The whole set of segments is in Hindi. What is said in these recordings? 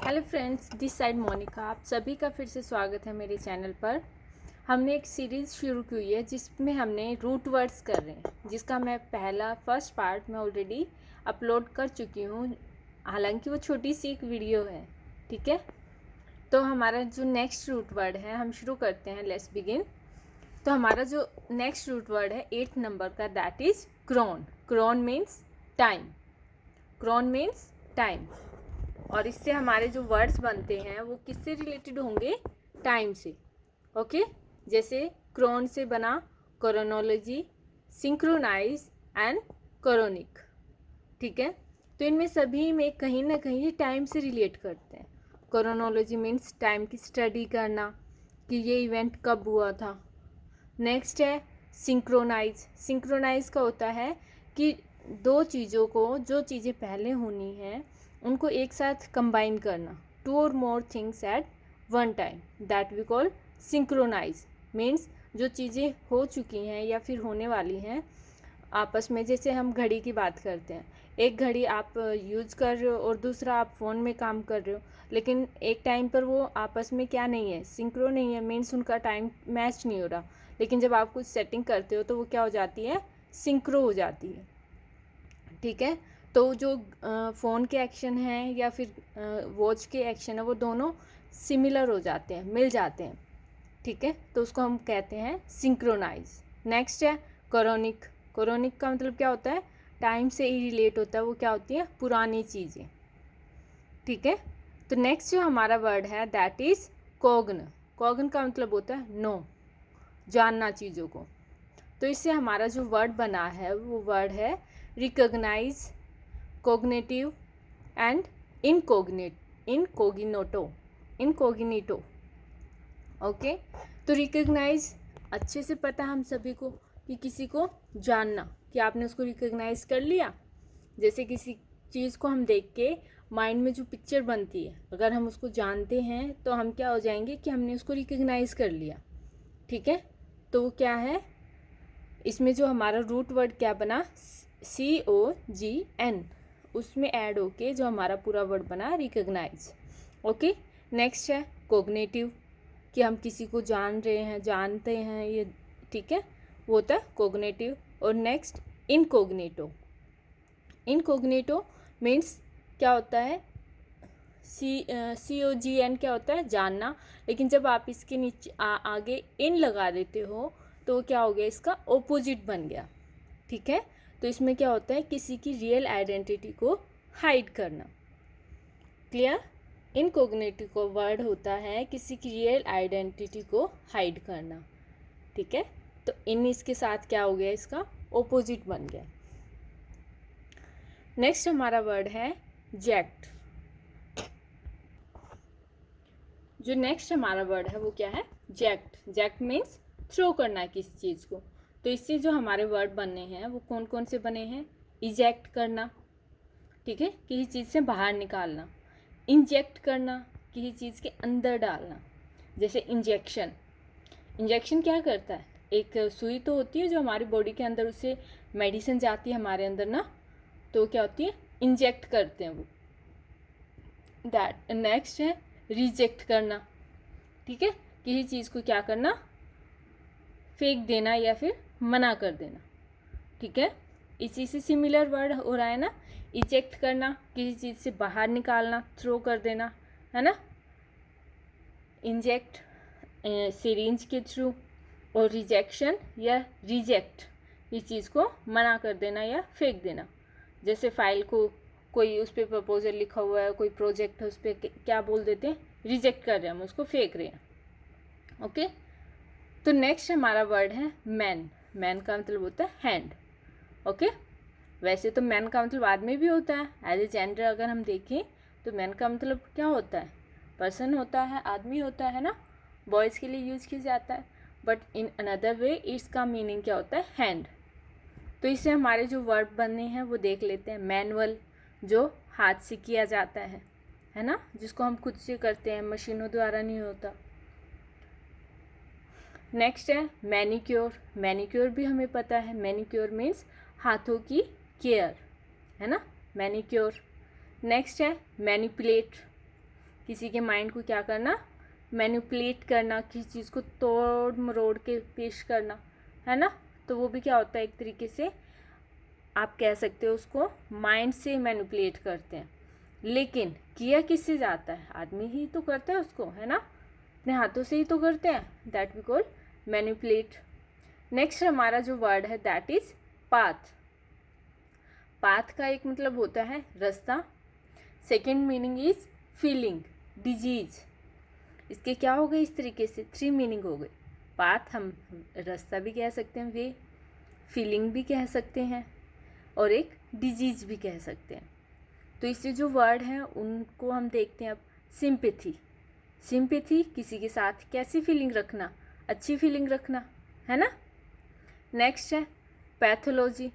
Hello friends, this side Monika. आप सभी का फिर से स्वागत है मेरे चैनल पर। हमने एक सीरीज़ शुरू की हुई है जिसमें हमने रूट वर्ड्स कर रहे हैं, जिसका मैं फर्स्ट पार्ट मैं ऑलरेडी अपलोड कर चुकी हूँ। हालांकि वो छोटी सी एक वीडियो है, ठीक है। तो हमारा जो नेक्स्ट रूट वर्ड है, हम शुरू करते हैं। Let's begin. तो हमारा जो नेक्स्ट रूट वर्ड है 8 नंबर का, that is chron. Chron means time. Chron means time. और इससे हमारे जो वर्ड्स बनते हैं वो किससे रिलेटेड होंगे? टाइम से। ओके, जैसे क्रोन से बना क्रोनोलॉजी, सिंक्रोनाइज एंड क्रोनिक, ठीक है। तो इनमें सभी में कहीं ना कहीं टाइम से रिलेट करते हैं। क्रोनोलॉजी मीन्स टाइम की स्टडी करना कि ये इवेंट कब हुआ था। नेक्स्ट है सिंक्रोनाइज। सिंक्रोनाइज का होता है कि दो चीज़ों को, जो चीज़ें पहले होनी हैं उनको एक साथ कंबाइन करना, टू और more things at one time, that we call synchronise. मीन्स जो चीज़ें हो चुकी हैं या फिर होने वाली हैं आपस में। जैसे हम घड़ी की बात करते हैं, एक घड़ी आप यूज़ कर रहे हो और दूसरा आप फ़ोन में काम कर रहे हो, लेकिन एक टाइम पर वो आपस में क्या नहीं है, सिंक्रो नहीं है। मीन्स उनका टाइम मैच नहीं हो रहा। लेकिन जब आप कुछ सेटिंग करते हो तो वो क्या हो जाती है? सिंक्रो हो जाती है, ठीक है। तो जो फ़ोन के एक्शन हैं या फिर वॉच के एक्शन है, वो दोनों सिमिलर हो जाते हैं, मिल जाते हैं, ठीक है। तो उसको हम कहते हैं सिंक्रोनाइज। नेक्स्ट है क्रोनिक। क्रोनिक का मतलब क्या होता है? टाइम से ही रिलेट होता है। वो क्या होती है? पुरानी चीज़ें, ठीक है। तो नेक्स्ट जो हमारा वर्ड है दैट इज़ कोग्न। कोग्न का मतलब होता है नो, जानना चीज़ों को। तो इससे हमारा जो वर्ड बना है वो वर्ड है रिकॉग्नाइज, कोग्निटिव एंड इनकोगिनिटो। ओके। तो रिकॉग्नाइज अच्छे से पता हम सभी को कि किसी को जानना, कि आपने उसको रिकॉग्नाइज कर लिया। जैसे किसी चीज़ को हम देख के माइंड में जो पिक्चर बनती है, अगर हम उसको जानते हैं तो हम क्या हो जाएंगे कि हमने उसको रिकॉग्नाइज कर लिया, ठीक है। तो वो क्या है, इसमें जो हमारा रूट वर्ड क्या बना? COGN, उसमें ऐड होके जो हमारा पूरा वर्ड बना रिकॉग्नाइज। ओके। नेक्स्ट है कोग्निटिव, कि हम किसी को जान रहे हैं, जानते हैं ये, ठीक है, वो होता है कोग्निटिव। और नेक्स्ट इनकोग्निटो। इनकोग्निटो मीन्स क्या होता है? COGN क्या होता है? जानना। लेकिन जब आप इसके नीचे आगे इन लगा देते हो तो क्या हो गया? इसका ओपोजिट बन गया, ठीक है। तो इसमें क्या होता है? किसी की रियल आइडेंटिटी को हाइड करना। क्लियर? इनकोग्निटिव को वर्ड होता है किसी की रियल आइडेंटिटी को हाइड करना, ठीक है। तो इन इसके साथ क्या हो गया? इसका ओपोजिट बन गया। नेक्स्ट हमारा वर्ड है जेक्ट। जो नेक्स्ट हमारा वर्ड है वो क्या है? जेक्ट। जेक्ट मीन्स थ्रो करना है किसी चीज़ को। तो इससे जो हमारे वर्ड बने हैं वो कौन कौन से बने हैं? इजेक्ट करना, ठीक है, किसी चीज़ से बाहर निकालना। इंजेक्ट करना, किसी चीज़ के अंदर डालना। जैसे इंजेक्शन। इंजेक्शन क्या करता है? एक सुई तो होती है जो हमारी बॉडी के अंदर, उससे मेडिसिन जाती है हमारे अंदर ना, तो क्या होती है? इंजेक्ट करते हैं वो। दैट नेक्स्ट है रिजेक्ट करना, ठीक है, किसी चीज़ को क्या करना? फेंक देना या फिर मना कर देना, ठीक है। इसी से सिमिलर वर्ड हो रहा है ना। इजेक्ट करना, किसी चीज़ से बाहर निकालना, थ्रो कर देना, है ना। इंजेक्ट सिरिंज के थ्रू, और रिजेक्शन या रिजेक्ट, इस चीज़ को मना कर देना या फेंक देना। जैसे फाइल को कोई, उस पर प्रपोजल लिखा हुआ है, कोई प्रोजेक्ट है, उस पर क्या बोल देते हैं? रिजेक्ट कर रहे हैं, हम उसको फेंक रहे हैं। ओके। तो नेक्स्ट हमारा वर्ड है मैन। मैन का मतलब होता है हैंड। ओके। वैसे तो मैन का मतलब आदमी भी होता है, एज ए जेंडर अगर हम देखें तो मैन का मतलब क्या होता है? पर्सन होता है, आदमी होता है ना, बॉयज़ के लिए यूज़ किया जाता है। बट इन अनदर वे इसका मीनिंग क्या होता है? हैंड। तो इससे हमारे जो वर्ड बनने हैं वो देख लेते हैं। मैनुअल, जो हाथ से किया जाता है ना, जिसको हम खुद से करते हैं, मशीनों द्वारा नहीं होता। नेक्स्ट है मैनिक्योर। मैनिक्योर भी हमें पता है, मैनिक्योर मीन्स हाथों की केयर, है ना, मैनिक्योर। नेक्स्ट है मैनिपुलेट, किसी के माइंड को क्या करना, मैनिपुलेट करना, किसी चीज़ को तोड़ मरोड़ के पेश करना, है ना। तो वो भी क्या होता है, एक तरीके से आप कह सकते हो उसको माइंड से मैनिपुलेट करते हैं। लेकिन किया किससे जाता है, आदमी ही तो करता है उसको, है ना, अपने हाथों से ही तो करते हैं, that we call manipulate. Next हमारा जो वर्ड है दैट इज पाथ। पाथ का एक मतलब होता है रास्ता, second meaning is feeling, disease. इसके क्या हो गए, इस तरीके से 3 मीनिंग हो गए। पाथ हम रास्ता भी कह सकते हैं, वे, फीलिंग भी कह सकते हैं, और एक डिजीज भी कह सकते हैं। तो इससे जो वर्ड हैं उनको हम देखते हैं अब। सिंपैथी, सिंपैथी किसी के साथ कैसी फीलिंग रखना, अच्छी फीलिंग रखना, है ना। नेक्स्ट है पैथोलॉजी।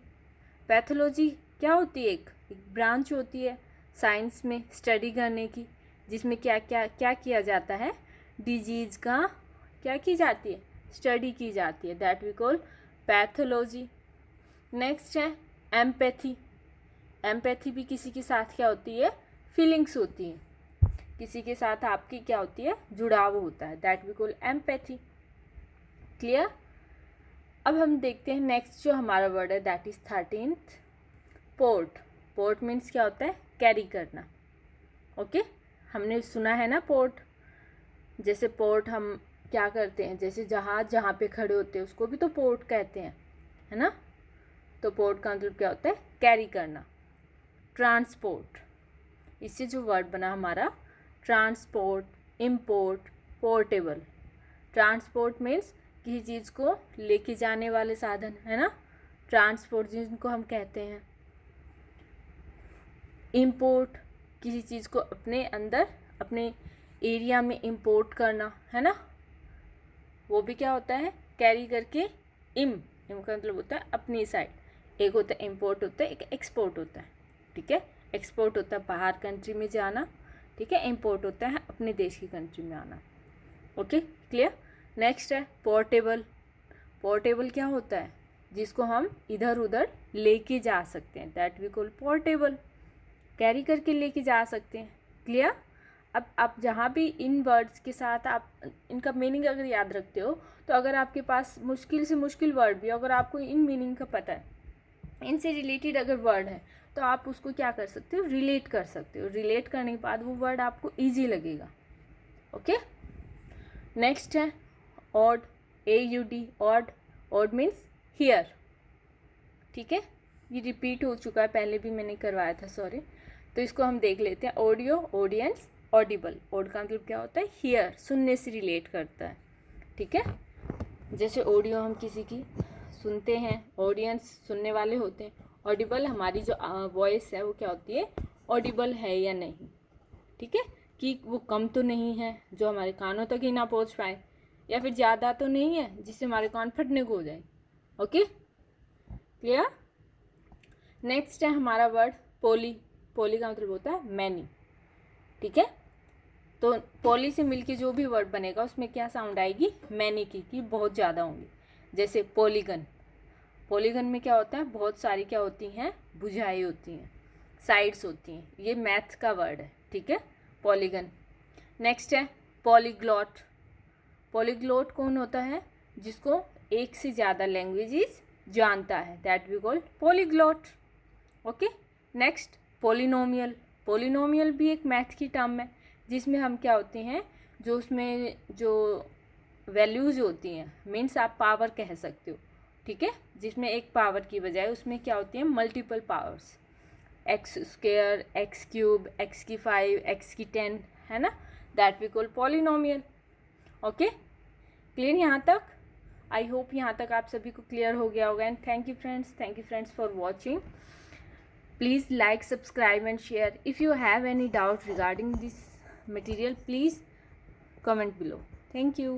पैथोलॉजी क्या होती है, एक ब्रांच होती है साइंस में स्टडी करने की, जिसमें क्या क्या क्या किया जाता है, डिजीज़ का क्या की जाती है, स्टडी की जाती है, that we call pathology. Next है एम्पैथी। एम्पैथी भी किसी के साथ क्या होती है, फीलिंग्स होती हैं, किसी के साथ आपकी क्या होती है, जुड़ाव होता है, that we call empathy. Clear. अब हम देखते हैं नेक्स्ट जो हमारा वर्ड है that is 13th port. Port means क्या होता है, कैरी करना। ओके, हमने सुना है ना पोर्ट, जैसे पोर्ट हम क्या करते हैं, जैसे जहाज जहाँ पे खड़े होते हैं उसको भी तो पोर्ट कहते हैं, है ना। तो पोर्ट का मतलब क्या होता है, कैरी करना। ट्रांसपोर्ट, इससे जो वर्ड बना हमारा transport, import, portable. Transport means किसी चीज़ को लेके जाने वाले साधन, है ना, ट्रांसपोर्ट जिनको हम कहते हैं। इम्पोर्ट, किसी चीज़ को अपने अंदर अपने एरिया में इंपोर्ट करना, है ना, वो भी क्या होता है, कैरी करके। इम का मतलब होता है अपनी साइड, एक होता है इम्पोर्ट होता है, एक एक्सपोर्ट होता है, ठीक है। एक्सपोर्ट होता है बाहर कंट्री में जाना, ठीक है, इम्पोर्ट होता है अपने देश की कंट्री में आना। Okay, clear. नेक्स्ट है पोर्टेबल। पोर्टेबल क्या होता है, जिसको हम इधर उधर लेके जा सकते हैं, that we call portable, carry करके लेके जा सकते हैं। क्लियर। अब आप जहाँ भी इन वर्ड्स के साथ आप इनका मीनिंग अगर याद रखते हो, तो अगर आपके पास मुश्किल से मुश्किल वर्ड भी अगर आपको इन मीनिंग का पता है, इनसे रिलेटेड अगर वर्ड है, तो आप उसको क्या कर सकते हो, रिलेट कर सकते हो। रिलेट करने के बाद वो वर्ड आपको ईजी लगेगा। ओके। नेक्स्ट है odd, AUD, odd. Odd means here, ठीक है, ये रिपीट हो चुका है, पहले भी मैंने करवाया था, सॉरी। तो इसको हम देख लेते हैं। Audio, audience, Audible. ऑड का मतलब क्या होता है, हियर, सुनने से रिलेट करता है, ठीक है। जैसे ऑडियो हम किसी की सुनते हैं, ऑडियंस सुनने वाले होते हैं, ऑडिबल हमारी जो वॉइस है वो क्या होती है, ऑडिबल है या नहीं, ठीक है, कि वो कम तो नहीं है जो हमारे कानों तक ही ना पहुंच पाए, या फिर ज़्यादा तो नहीं है जिससे हमारे कान फटने को हो जाए। Okay, clear. नेक्स्ट है हमारा वर्ड पोली। पोली का मतलब होता है मैनी, ठीक है। तो पोली से मिलके जो भी वर्ड बनेगा उसमें क्या साउंड आएगी, मैनी की, कि बहुत ज़्यादा होंगी। जैसे पॉलीगन। पॉलीगन में क्या होता है, बहुत सारी क्या होती हैं, भुजाएं होती हैं, साइड्स होती हैं। ये मैथ का वर्ड है, ठीक है, पॉलीगन। नेक्स्ट है पॉलीग्लॉट। पॉलीग्लॉट कौन होता है, जिसको एक से ज़्यादा लैंग्वेजेस जानता है, that we call polyglot. Okay. Next polynomial. Polynomial भी एक मैथ की टर्म है, जिसमें हम क्या होते हैं, जो उसमें जो वैल्यूज़ होती हैं, मीन्स आप पावर कह सकते हो, ठीक है, जिसमें एक पावर की बजाय उसमें क्या होती है, multiple powers, x², x³ x⁵, x⁻, है ना, that we call polynomial. Okay, clear यहाँ तक। आई होप यहाँ तक आप सभी को क्लियर हो गया होगा। And thank you friends for watching. Please like, subscribe and share. If you have any doubt regarding this material, please comment below. Thank you.